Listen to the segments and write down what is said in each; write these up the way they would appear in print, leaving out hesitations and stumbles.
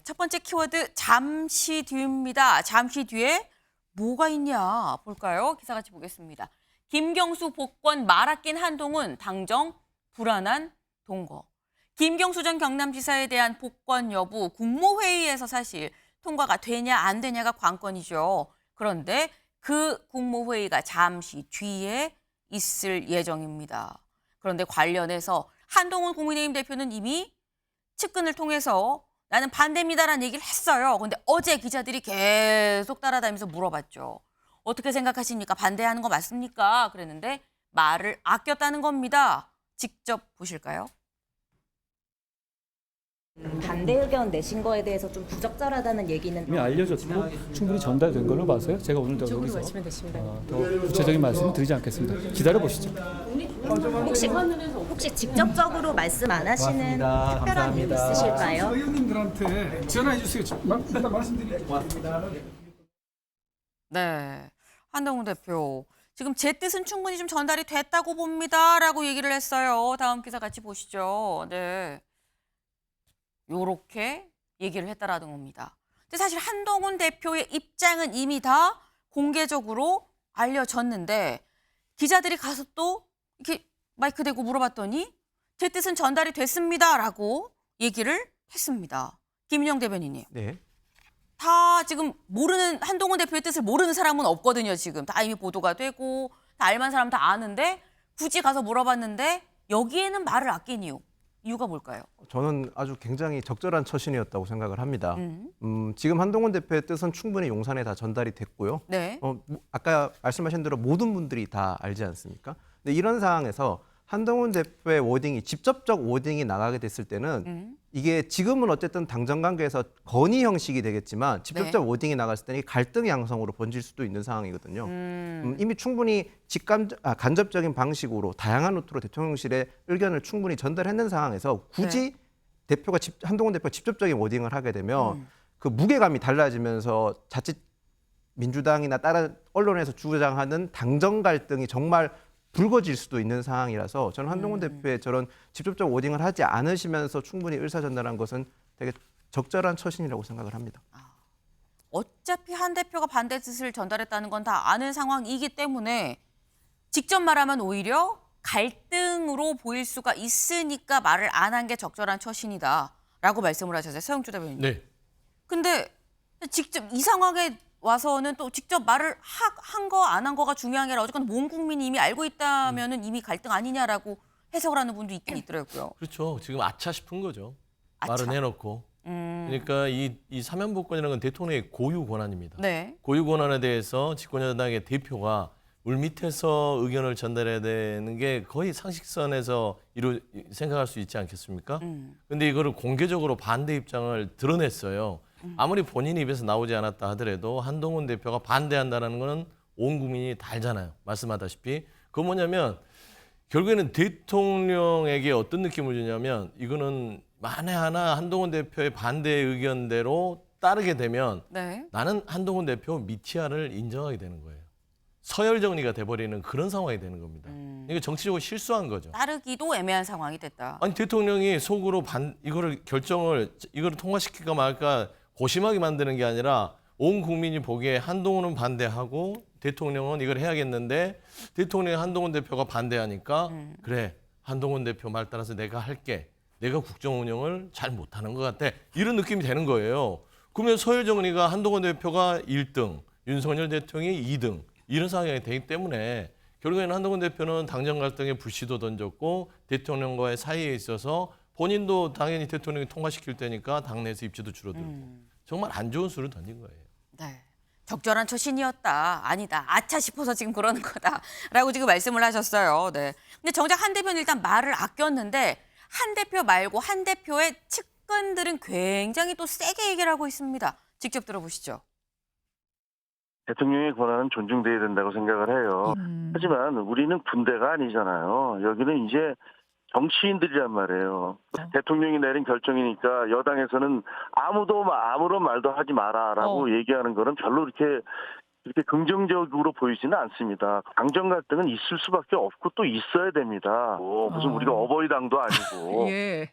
첫 번째 키워드 잠시 뒤입니다. 잠시 뒤에 뭐가 있냐 볼까요? 기사 같이 보겠습니다. 김경수 복권 말아낀 한동훈 당정 불안한 동거. 김경수 전 경남지사에 대한 복권 여부 국무회의에서 사실 통과가 되냐 안 되냐가 관건이죠. 그런데 그 국무회의가 잠시 뒤에 있을 예정입니다. 그런데 관련해서 한동훈 국민의힘 대표는 이미 측근을 통해서 나는 반대입니다라는 얘기를 했어요. 근데 어제 기자들이 계속 따라다니면서 물어봤죠. 어떻게 생각하십니까? 반대하는 거 맞습니까? 그랬는데 말을 아꼈다는 겁니다. 직접 보실까요? 반대 의견 내신 거에 대해서 좀 부적절하다는 얘기는 이미 알려졌고 충분히 전달된 걸로 봐서요. 제가 오늘도 여기서 더 구체적인 말씀 드리지 않겠습니다. 기다려 보시죠. 혹시 직접적으로 말씀 안 하시는 고맙습니다. 특별한 이유 감사합니다. 있으실까요? 의원님들한테 전화해 주세요. 일단 말씀드릴게요. 네, 한동훈 대표. 지금 제 뜻은 충분히 좀 전달이 됐다고 봅니다라고 얘기를 했어요. 다음 기사 같이 보시죠. 네, 요렇게 얘기를 했다라는 겁니다. 근데 사실 한동훈 대표의 입장은 이미 다 공개적으로 알려졌는데 기자들이 가서 또 이렇게 마이크 대고 물어봤더니 제 뜻은 전달이 됐습니다라고 얘기를 했습니다. 김인영 대변인님. 네. 다 지금 모르는 한동훈 대표의 뜻을 모르는 사람은 없거든요. 지금 다 이미 보도가 되고 다 알만한 사람 다 아는데 굳이 가서 물어봤는데 여기에는 말을 아낀 이유가 뭘까요? 저는 아주 굉장히 적절한 처신이었다고 생각을 합니다. 지금 한동훈 대표의 뜻은 충분히 용산에 다 전달이 됐고요. 네. 아까 말씀하신 대로 모든 분들이 다 알지 않습니까? 근데 이런 상황에서 한동훈 대표의 워딩이 직접적 워딩이 나가게 됐을 때는 이게 지금은 어쨌든 당정 관계에서 건의 형식이 되겠지만 직접적 네. 워딩이 나갔을 때는 갈등 양상으로 번질 수도 있는 상황이거든요. 이미 충분히 간접적인 방식으로 다양한 루트로 대통령실의 의견을 충분히 전달했는 상황에서 굳이 한동훈 대표가 직접적인 워딩을 하게 되면 그 무게감이 달라지면서 자칫 민주당이나 다른 언론에서 주장하는 당정 갈등이 정말 불거질 수도 있는 상황이라서 저는 한동훈 대표의 저런 직접적 워딩을 하지 않으시면서 충분히 의사 전달한 것은 되게 적절한 처신이라고 생각을 합니다. 어차피 한 대표가 반대 뜻을 전달했다는 건 다 아는 상황이기 때문에 직접 말하면 오히려 갈등으로 보일 수가 있으니까 말을 안 한 게 적절한 처신이다라고 말씀을 하셨어요. 서영주 대변인. 네. 근데 직접 이 상황에 와서는 또 직접 말을 한 거 안 한 거가 중요한 게 아니라 어쨌건 온 국민이 이미 알고 있다면은 이미 갈등 아니냐라고 해석을 하는 분도 있긴 있더라고요. 그렇죠. 지금 아차 싶은 거죠. 아차. 말은 해놓고. 그러니까 이 사면복권이라는 건 대통령의 고유 권한입니다. 네. 고유 권한에 대해서 집권여당의 대표가 물밑에서 의견을 전달해야 되는 게 거의 상식선에서 생각할 수 있지 않겠습니까? 근데 이거를 공개적으로 반대 입장을 드러냈어요. 아무리 본인 입에서 나오지 않았다 하더라도 한동훈 대표가 반대한다는 거는 온 국민이 다 알잖아요. 말씀하다시피. 그건 뭐냐면 결국에는 대통령에게 어떤 느낌을 주냐면 이거는 만에 하나 한동훈 대표의 반대 의견대로 따르게 되면 네. 나는 한동훈 대표 미티아를 인정하게 되는 거예요. 서열 정리가 돼버리는 그런 상황이 되는 겁니다. 이게 정치적으로 실수한 거죠. 따르기도 애매한 상황이 됐다. 아니 대통령이 속으로 이거를 통과시킬까 말까 고심하게 만드는 게 아니라 온 국민이 보기에 한동훈은 반대하고 대통령은 이걸 해야겠는데 대통령이 한동훈 대표가 반대하니까 그래 한동훈 대표 말 따라서 내가 할게. 내가 국정 운영을 잘 못하는 것 같아. 이런 느낌이 되는 거예요. 그러면 서열 정리가 한동훈 대표가 1등, 윤석열 대통령이 2등 이런 상황이 되기 때문에 결국에는 한동훈 대표는 당정 갈등에 불씨도 던졌고 대통령과의 사이에 있어서 본인도 당연히 대통령이 통과시킬 때니까 당내에서 입지도 줄어들고 정말 안 좋은 수를 던진 거예요. 네. 적절한 처신이었다. 아니다. 아차 싶어서 지금 그러는 거다라고 지금 말씀을 하셨어요. 네. 근데 정작 한 대표는 일단 말을 아꼈는데 한 대표 말고 한 대표의 측근들은 굉장히 또 세게 얘기를 하고 있습니다. 직접 들어보시죠. 대통령의 권한은 존중돼야 된다고 생각을 해요. 하지만 우리는 군대가 아니잖아요. 여기는 이제 정치인들이란 말이에요. 대통령이 내린 결정이니까 여당에서는 아무런 말도 하지 마라라고 얘기하는 거는 별로 이렇게 긍정적으로 보이지는 않습니다. 당정 갈등은 있을 수밖에 없고 또 있어야 됩니다. 무슨 우리가 어버이당도 아니고. 예.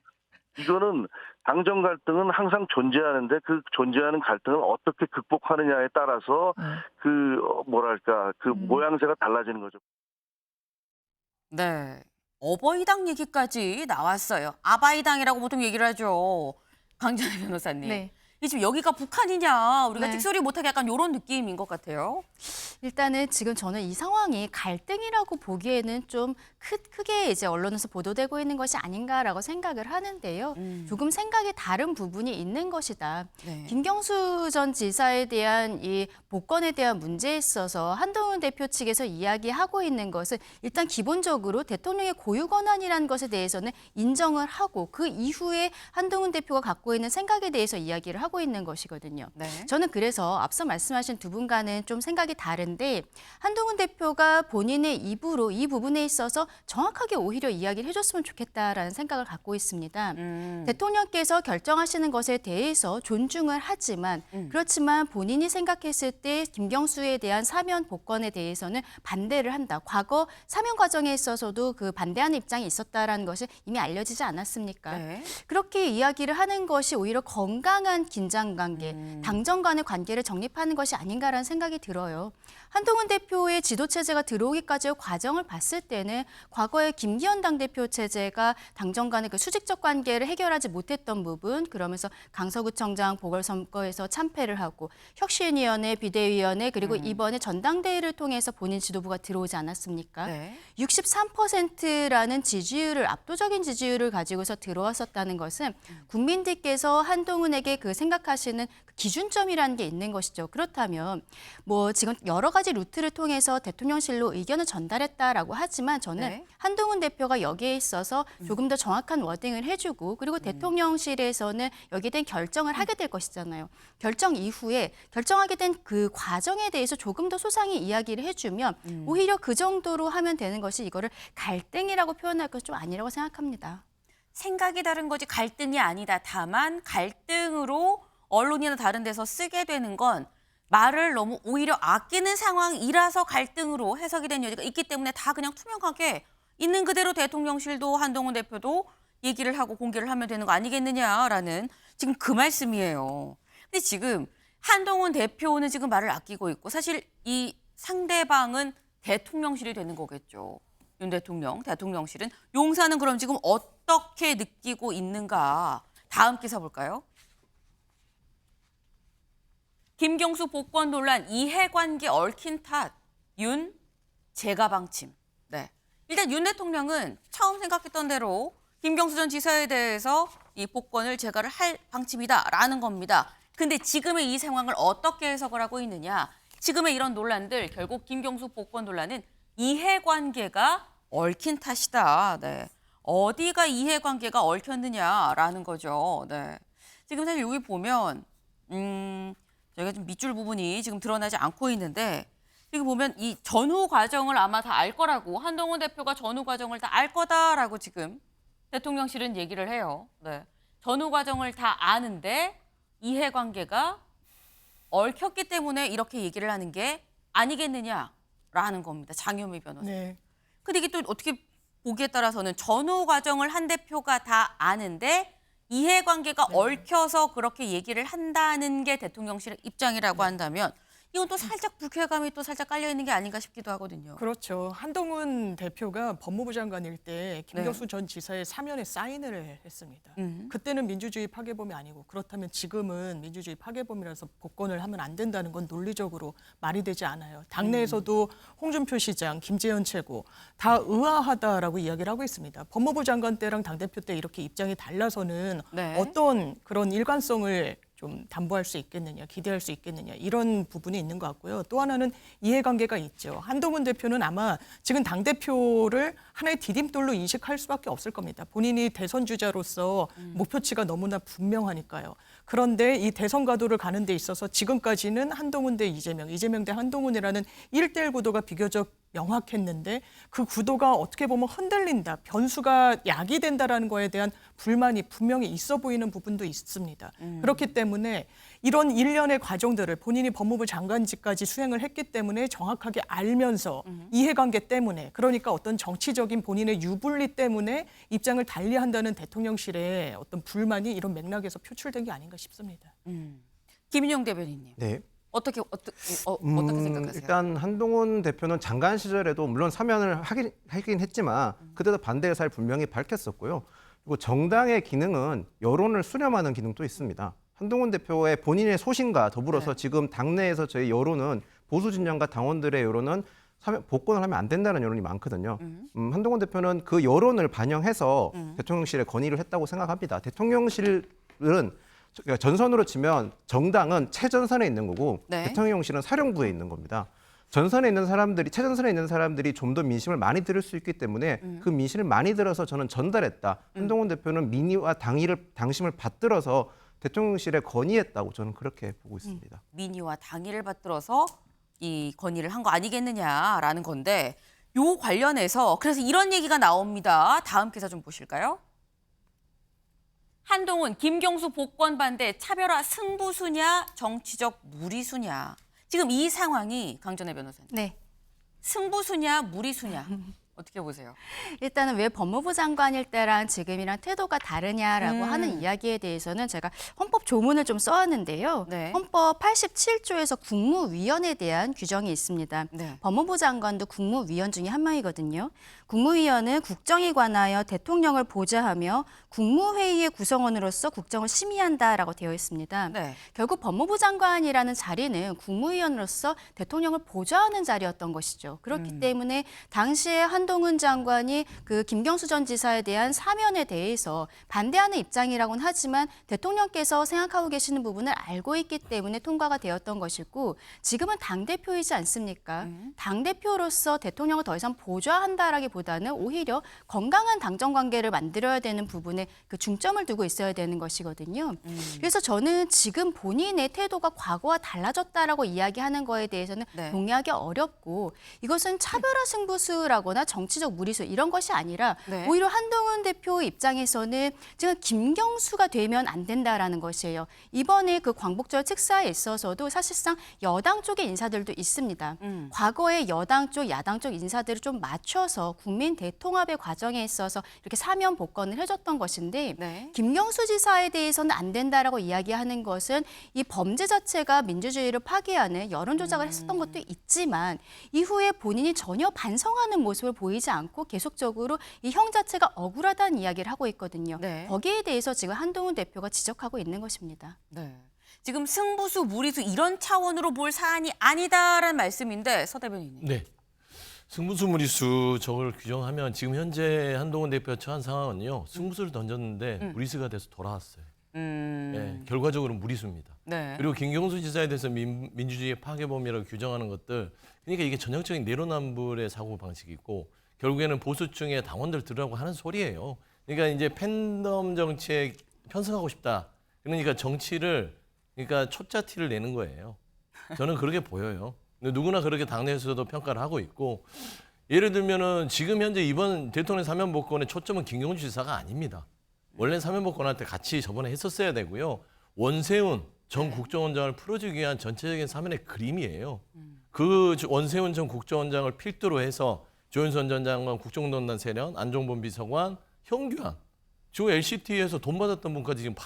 이거는 당정 갈등은 항상 존재하는데 그 존재하는 갈등을 어떻게 극복하느냐에 따라서 그 모양새가 달라지는 거죠. 네. 어버이당 얘기까지 나왔어요. 아바이당이라고 보통 얘기를 하죠. 강전혜 변호사님. 네. 이 지금 여기가 북한이냐, 우리가 네. 찍소리 못하게 약간 이런 느낌인 것 같아요. 일단은 지금 저는 이 상황이 갈등이라고 보기에는 좀 크게 이제 언론에서 보도되고 있는 것이 아닌가라고 생각을 하는데요. 조금 생각이 다른 부분이 있는 것이다. 네. 김경수 전 지사에 대한 이 복권에 대한 문제에 있어서 한동훈 대표 측에서 이야기하고 있는 것은 일단 기본적으로 대통령의 고유 권한이라는 것에 대해서는 인정을 하고 그 이후에 한동훈 대표가 갖고 있는 생각에 대해서 이야기를 하고 있는 것이거든요. 네. 저는 그래서 앞서 말씀하신 두 분과는 좀 생각이 다른데 한동훈 대표가 본인의 입으로 이 부분에 있어서 정확하게 오히려 이야기를 해줬으면 좋겠다라는 생각을 갖고 있습니다. 대통령께서 결정하시는 것에 대해서 존중을 하지만 그렇지만 본인이 생각했을 때 김경수에 대한 사면 복권에 대해서는 반대를 한다. 과거 사면 과정에 있어서도 그 반대하는 입장이 있었다라는 것이 이미 알려지지 않았습니까? 네. 그렇게 이야기를 하는 것이 오히려 건강한 긴장 관계, 당정 간의 관계를 정립하는 것이 아닌가라는 생각이 들어요. 한동훈 대표의 지도 체제가 들어오기까지의 과정을 봤을 때는 과거에 김기현 당대표 체제가 당정 간의 그 수직적 관계를 해결하지 못했던 부분, 그러면서 강서구청장 보궐선거에서 참패를 하고 혁신위원회, 비대위원회, 그리고 이번에 전당대회를 통해서 본인 지도부가 들어오지 않았습니까? 네. 63%라는 지지율을, 압도적인 지지율을 가지고서 들어왔었다는 것은 국민들께서 한동훈에게 그 생각하시는 기준점이라는 게 있는 것이죠. 그렇다면 뭐 지금 여러 가지 루트를 통해서 대통령실로 의견을 전달했다라고 하지만 저는 네. 한동훈 대표가 여기에 있어서 조금 더 정확한 워딩을 해주고 그리고 대통령실에서는 여기에 대한 결정을 하게 될 것이잖아요. 결정 이후에 결정하게 된 그 과정에 대해서 조금 더 소상히 이야기를 해주면 오히려 그 정도로 하면 되는 것이 이거를 갈등이라고 표현할 것이 좀 아니라고 생각합니다. 생각이 다른 거지 갈등이 아니다. 다만 갈등으로 언론이나 다른 데서 쓰게 되는 건 말을 너무 오히려 아끼는 상황이라서 갈등으로 해석이 된 여지가 있기 때문에 다 그냥 투명하게 있는 그대로 대통령실도 한동훈 대표도 얘기를 하고 공개를 하면 되는 거 아니겠느냐라는 지금 그 말씀이에요. 근데 지금 한동훈 대표는 지금 말을 아끼고 있고 사실 이 상대방은 대통령실이 되는 거겠죠. 윤 대통령, 대통령실은 용사는 그럼 지금 어떻게 느끼고 있는가? 다음 기사 볼까요? 김경수 복권 논란 이해관계 얽힌 탓, 윤 재가방침. 네. 일단 윤 대통령은 처음 생각했던 대로 김경수 전 지사에 대해서 이 복권을 재가를 할 방침이다라는 겁니다. 근데 지금의 이 상황을 어떻게 해석을 하고 있느냐? 지금의 이런 논란들 결국 김경수 복권 논란은 이해관계가 얽힌 탓이다. 네. 어디가 이해관계가 얽혔느냐라는 거죠. 네. 지금 사실 여기 보면 저희가 좀 밑줄 부분이 지금 드러나지 않고 있는데 여기 보면 이 전후 과정을 아마 다 알 거라고 한동훈 대표가 전후 과정을 다 알 거다라고 지금 대통령실은 얘기를 해요. 네. 전후 과정을 다 아는데 이해관계가 얽혔기 때문에 이렇게 얘기를 하는 게 아니겠느냐라는 겁니다. 장효미 변호사. 네. 근데 이게 또 어떻게 보기에 따라서는 전후 과정을 한 대표가 다 아는데 이해관계가 얽혀서 그렇게 얘기를 한다는 게 대통령실의 입장이라고 한다면 이건 또 살짝 불쾌감이 또 살짝 깔려 있는 게 아닌가 싶기도 하거든요. 그렇죠. 한동훈 대표가 법무부 장관일 때 김경수 전 지사의 사면에 사인을 했습니다. 그때는 민주주의 파괴범이 아니고 그렇다면 지금은 민주주의 파괴범이라서 복권을 하면 안 된다는 건 논리적으로 말이 되지 않아요. 당내에서도 홍준표 시장, 김재현 최고 다 의아하다라고 이야기를 하고 있습니다. 법무부 장관 때랑 당대표 때 이렇게 입장이 달라서는 네. 어떤 그런 일관성을 좀 담보할 수 있겠느냐, 기대할 수 있겠느냐 이런 부분이 있는 것 같고요. 또 하나는 이해관계가 있죠. 한동훈 대표는 아마 지금 당대표를 하나의 디딤돌로 인식할 수밖에 없을 겁니다. 본인이 대선 주자로서 목표치가 너무나 분명하니까요. 그런데 이 대선 가도를 가는 데 있어서 지금까지는 한동훈 대 이재명, 이재명 대 한동훈이라는 1대1 구도가 비교적 명확했는데 그 구도가 어떻게 보면 흔들린다, 변수가 야기된다라는 거에 대한 불만이 분명히 있어 보이는 부분도 있습니다. 그렇기 때문에 이런 일련의 과정들을 본인이 법무부 장관직까지 수행을 했기 때문에 정확하게 알면서 이해관계 때문에, 그러니까 어떤 정치적인 본인의 유불리 때문에 입장을 달리한다는 대통령실의 어떤 불만이 이런 맥락에서 표출된 게 아닌가 싶습니다. 김인영 대변인님. 네. 어떻게 생각하세요? 일단 한동훈 대표는 장관 시절에도 물론 사면을 하긴 했지만 그때도 반대 의사를 분명히 밝혔었고요. 그리고 정당의 기능은 여론을 수렴하는 기능도 있습니다. 한동훈 대표의 본인의 소신과 더불어서 지금 당내에서 저희 여론은 보수 진영과 당원들의 여론은 복권을 하면 안 된다는 여론이 많거든요. 한동훈 대표는 그 여론을 반영해서 대통령실에 건의를 했다고 생각합니다. 대통령실은 그러니까 전선으로 치면 정당은 최전선에 있는 거고 네. 대통령실은 사령부에 있는 겁니다. 최전선에 있는 사람들이 좀 더 민심을 많이 들을 수 있기 때문에 그 민심을 많이 들어서 저는 전달했다. 한동훈 대표는 민의와 당심을 받들어서 대통령실에 건의했다고 저는 그렇게 보고 있습니다. 민의와 당의를 받들어서 이 건의를 한 거 아니겠느냐라는 건데, 요 관련해서 그래서 이런 얘기가 나옵니다. 다음 기사 좀 보실까요? 한동훈, 김경수 복권 반대 차별화 승부수냐 정치적 무리수냐. 지금 이 상황이 강전혜 변호사님. 네. 승부수냐 무리수냐. 어떻게 보세요? 일단은 왜 법무부 장관일 때랑 지금이랑 태도가 다르냐라고 하는 이야기에 대해서는 제가 헌법 조문을 좀 써왔는데요. 네. 헌법 87조에서 국무위원에 대한 규정이 있습니다. 네. 법무부 장관도 국무위원 중에 한 명이거든요. 국무위원은 국정에 관하여 대통령을 보좌하며 국무회의의 구성원으로서 국정을 심의한다라고 되어 있습니다. 네. 결국 법무부 장관이라는 자리는 국무위원으로서 대통령을 보좌하는 자리였던 것이죠. 그렇기 때문에 당시에 한동훈 장관이 그 김경수 전 지사에 대한 사면에 대해서 반대하는 입장이라고는 하지만 대통령께서 생각하고 계시는 부분을 알고 있기 때문에 통과가 되었던 것이고, 지금은 당대표이지 않습니까? 당대표로서 대통령을 더 이상 보좌한다라기보다는 오히려 건강한 당정관계를 만들어야 되는 부분에 그 중점을 두고 있어야 되는 것이거든요. 그래서 저는 지금 본인의 태도가 과거와 달라졌다라고 이야기하는 거에 대해서는 네. 동의하기 어렵고, 이것은 차별화 승부수라거나 정치적 무리수 이런 것이 아니라 네. 오히려 한동훈 대표 입장에서는 지금 김경수가 되면 안 된다라는 것이에요. 이번에 그 광복절 특사에 있어서도 사실상 여당 쪽의 인사들도 있습니다. 과거에 여당 쪽, 야당 쪽 인사들을 좀 맞춰서 국민 대통합의 과정에 있어서 이렇게 사면 복권을 해줬던 것인데, 네. 김경수 지사에 대해서는 안 된다라고 이야기하는 것은 이 범죄 자체가 민주주의를 파괴하는 여론조작을 했었던 것도 있지만 이후에 본인이 전혀 반성하는 모습을 보이지 않고 계속적으로 이 형 자체가 억울하다는 이야기를 하고 있거든요. 네. 거기에 대해서 지금 한동훈 대표가 지적하고 있는 것입니다. 네. 지금 승부수, 무리수 이런 차원으로 볼 사안이 아니다라는 말씀인데, 서 대변인님. 네. 승부수 무리수 저걸 규정하면 지금 현재 한동훈 대표가 처한 상황은요. 승부수를 던졌는데 무리수가 돼서 돌아왔어요. 네, 결과적으로 무리수입니다. 네. 그리고 김경수 지사에 대해서 민주주의의 파괴범이라고 규정하는 것들, 그러니까 이게 전형적인 내로남불의 사고 방식이 있고 결국에는 보수층의 당원들 들으라고 하는 소리예요. 그러니까 이제 팬덤 정치에 편승하고 싶다. 그러니까 정치를 그러니까 초짜티를 내는 거예요. 저는 그렇게 보여요. 근데 누구나 그렇게 당내에서도 평가를 하고 있고, 예를 들면은 지금 현재 이번 대통령 사면 복권의 초점은 김경수 지사가 아닙니다. 원래 사면 복권할 때 같이 저번에 했었어야 되고요. 원세훈 전 국정원장을 풀어주기 위한 전체적인 사면의 그림이에요. 그 원세훈 전 국정원장을 필두로 해서 조윤선 전 장관 국정농단 세련, 안종범 비서관, 형규안, 지금 LCT에서 돈 받았던 분까지 지금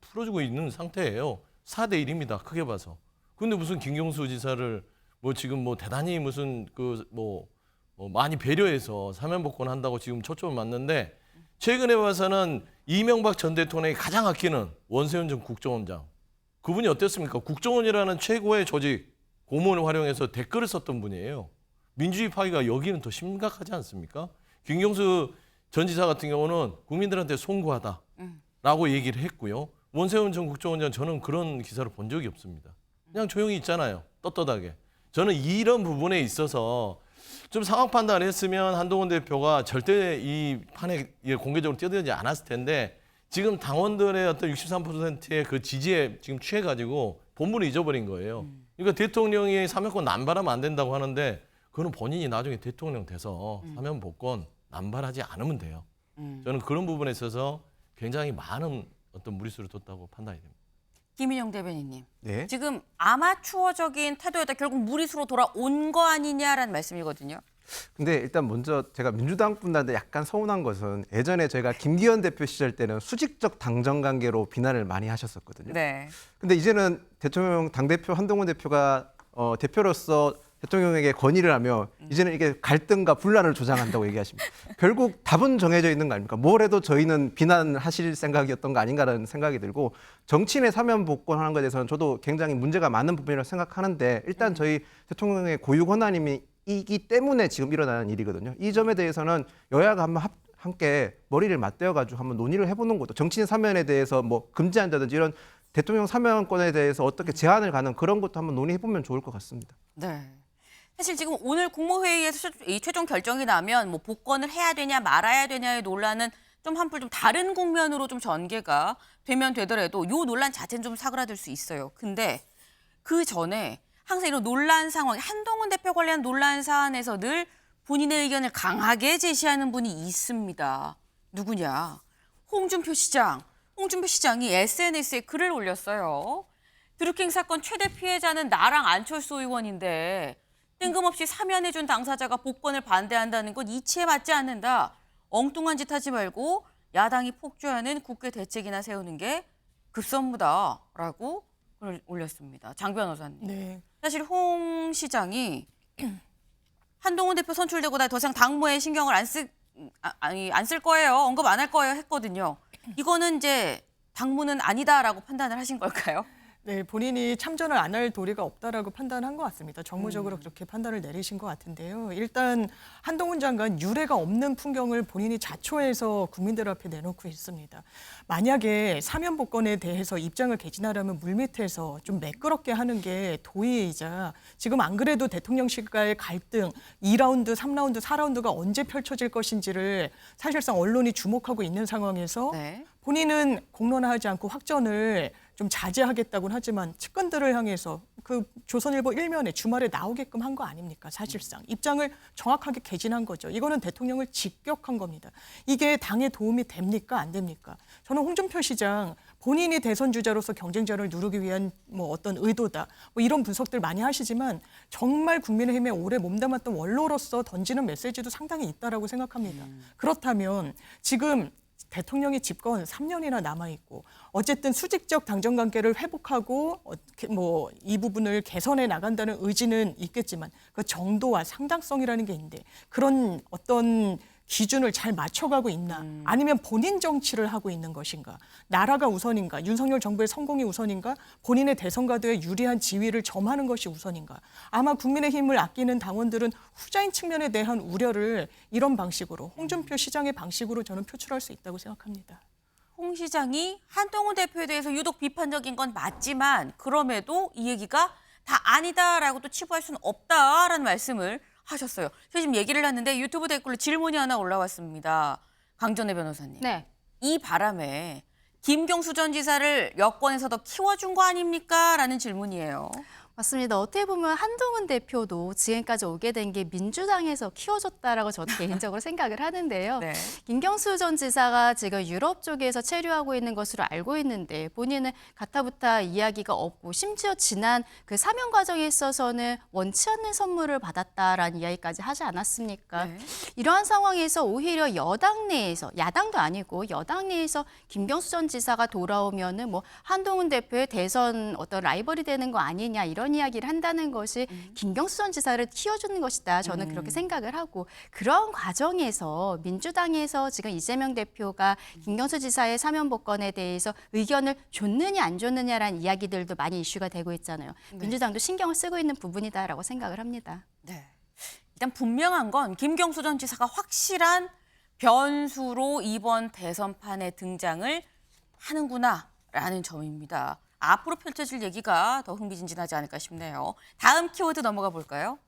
풀어주고 있는 상태예요. 4대 1입니다. 크게 봐서. 근데 무슨 김경수 지사를 뭐 지금 뭐 대단히 무슨 많이 배려해서 사면 복권한다고 지금 초점을 맞는데, 최근에 봐서는 이명박 전 대통령이 가장 아끼는 원세훈 전 국정원장, 그분이 어땠습니까? 국정원이라는 최고의 조직 고문을 활용해서 댓글을 썼던 분이에요. 민주주의 파괴가 여기는 더 심각하지 않습니까? 김경수 전 지사 같은 경우는 국민들한테 송구하다라고 얘기를 했고요. 원세훈 전 국정원장 저는 그런 기사를 본 적이 없습니다. 그냥 조용히 있잖아요. 떳떳하게. 저는 이런 부분에 있어서 좀 상황 판단을 했으면 한동훈 대표가 절대 이 판에 공개적으로 뛰어들지 않았을 텐데, 지금 당원들의 어떤 63%의 그 지지에 지금 취해가지고 본분을 잊어버린 거예요. 그러니까 대통령이 사면권 남발하면 안 된다고 하는데 그거는 본인이 나중에 대통령 돼서 사면 복권 남발하지 않으면 돼요. 저는 그런 부분에 있어서 굉장히 많은 어떤 무리수를 뒀다고 판단이 됩니다. 김인영 대변인님. 네. 지금 아마추어적인 태도였다 결국 무리수로 돌아온 거 아니냐라는 말씀이거든요. 근데 일단 먼저 제가 민주당 분들한테 약간 서운한 것은 예전에 저희가 김기현 대표 시절 때는 수직적 당정 관계로 비난을 많이 하셨었거든요. 네. 근데 이제는 대통령 당대표 한동훈 대표가 대표로서 대통령에게 건의를 하며 이제는 이게 갈등과 분란을 조장한다고 얘기하십니다. 결국 답은 정해져 있는 거 아닙니까? 뭘 해도 저희는 비난하실 생각이었던 거 아닌가라는 생각이 들고 정치인의 사면 복권하는 것에 대해서는 저도 굉장히 문제가 많은 부분이라고 생각하는데 일단 저희 대통령의 고유 권한이기 때문에 지금 일어나는 일이거든요. 이 점에 대해서는 여야가 한번 함께 머리를 맞대어가지고 한번 논의를 해보는 것도 정치인 사면에 대해서 뭐 금지한다든지 이런 대통령 사면권에 대해서 어떻게 제한을 가는 그런 것도 한번 논의해보면 좋을 것 같습니다. 네. 사실 지금 오늘 국무회의에서 이 최종 결정이 나면 뭐 복권을 해야 되냐 말아야 되냐의 논란은 좀 한풀 좀 다른 국면으로 좀 전개가 되면 되더라도 요 논란 자체는 좀 사그라들 수 있어요. 근데 그 전에 항상 이런 논란 상황, 한동훈 대표 관련 논란 사안에서 늘 본인의 의견을 강하게 제시하는 분이 있습니다. 누구냐? 홍준표 시장. 홍준표 시장이 SNS에 글을 올렸어요. 드루킹 사건 최대 피해자는 나랑 안철수 의원인데 뜬금없이 사면해준 당사자가 복권을 반대한다는 건 이치에 맞지 않는다. 엉뚱한 짓 하지 말고 야당이 폭주하는 국회 대책이나 세우는 게 급선무다라고 글을 올렸습니다. 장 변호사님. 네. 사실 홍 시장이 한동훈 대표 선출되고 나 더 이상 당무에 신경을 안 쓸 거예요. 언급 안 할 거예요 했거든요. 이거는 이제 당무는 아니다라고 판단을 하신 걸까요? 네, 본인이 참전을 안 할 도리가 없다라고 판단한 것 같습니다. 정무적으로 그렇게 판단을 내리신 것 같은데요. 일단 한동훈 장관 유례가 없는 풍경을 본인이 자초해서 국민들 앞에 내놓고 있습니다. 만약에 사면 복권에 대해서 입장을 개진하려면 물밑에서 좀 매끄럽게 하는 게 도의이자 지금 안 그래도 대통령실과의 갈등 2라운드, 3라운드, 4라운드가 언제 펼쳐질 것인지를 사실상 언론이 주목하고 있는 상황에서 네. 본인은 공론화하지 않고 확전을 좀 자제하겠다고는 하지만 측근들을 향해서 그 조선일보 일면에 주말에 나오게끔 한 거 아닙니까? 사실상 입장을 정확하게 개진한 거죠. 이거는 대통령을 직격한 겁니다. 이게 당에 도움이 됩니까? 안 됩니까? 저는 홍준표 시장 본인이 대선 주자로서 경쟁자를 누르기 위한 뭐 어떤 의도다. 뭐 이런 분석들 많이 하시지만 정말 국민의힘에 오래 몸담았던 원로로서 던지는 메시지도 상당히 있다라고 생각합니다. 그렇다면 지금 대통령이 집권 3년이나 남아있고 어쨌든 수직적 당정관계를 회복하고 뭐 이 부분을 개선해 나간다는 의지는 있겠지만 그 정도와 상당성이라는 게 있는데 그런 어떤 기준을 잘 맞춰가고 있나 아니면 본인 정치를 하고 있는 것인가 나라가 우선인가 윤석열 정부의 성공이 우선인가 본인의 대선 가도에 유리한 지위를 점하는 것이 우선인가 아마 국민의힘을 아끼는 당원들은 후자인 측면에 대한 우려를 이런 방식으로 홍준표 시장의 방식으로 저는 표출할 수 있다고 생각합니다. 홍 시장이 한동훈 대표에 대해서 유독 비판적인 건 맞지만 그럼에도 이 얘기가 다 아니다라고 또 치부할 수는 없다라는 말씀을 하셨어요. 제가 지금 얘기를 했는데 유튜브 댓글로 질문이 하나 올라왔습니다. 강전혜 변호사님. 네. 이 바람에 김경수 전 지사를 여권에서 더 키워준 거 아닙니까? 라는 질문이에요. 맞습니다. 어떻게 보면 한동훈 대표도 지금까지 오게 된 게 민주당에서 키워줬다라고 저는 개인적으로 생각을 하는데요. 네. 김경수 전 지사가 지금 유럽 쪽에서 체류하고 있는 것으로 알고 있는데 본인은 가타부타 이야기가 없고 심지어 지난 그 사면 과정에 있어서는 원치 않는 선물을 받았다라는 이야기까지 하지 않았습니까? 네. 이러한 상황에서 오히려 여당 내에서 야당도 아니고 여당 내에서 김경수 전 지사가 돌아오면은 뭐 한동훈 대표의 대선 어떤 라이벌이 되는 거 아니냐 이런 이야기를 한다는 것이 김경수 전 지사를 키워주는 것이다. 저는 그렇게 생각을 하고 그런 과정에서 민주당에서 지금 이재명 대표가 김경수 지사의 사면 복권에 대해서 의견을 줬느냐 안 줬느냐라는 이야기들도 많이 이슈가 되고 있잖아요. 민주당도 신경을 쓰고 있는 부분이다라고 생각을 합니다. 네. 일단 분명한 건 김경수 전 지사가 확실한 변수로 이번 대선판에 등장을 하는구나라는 점입니다. 앞으로 펼쳐질 얘기가 더 흥미진진하지 않을까 싶네요. 다음 키워드 넘어가 볼까요?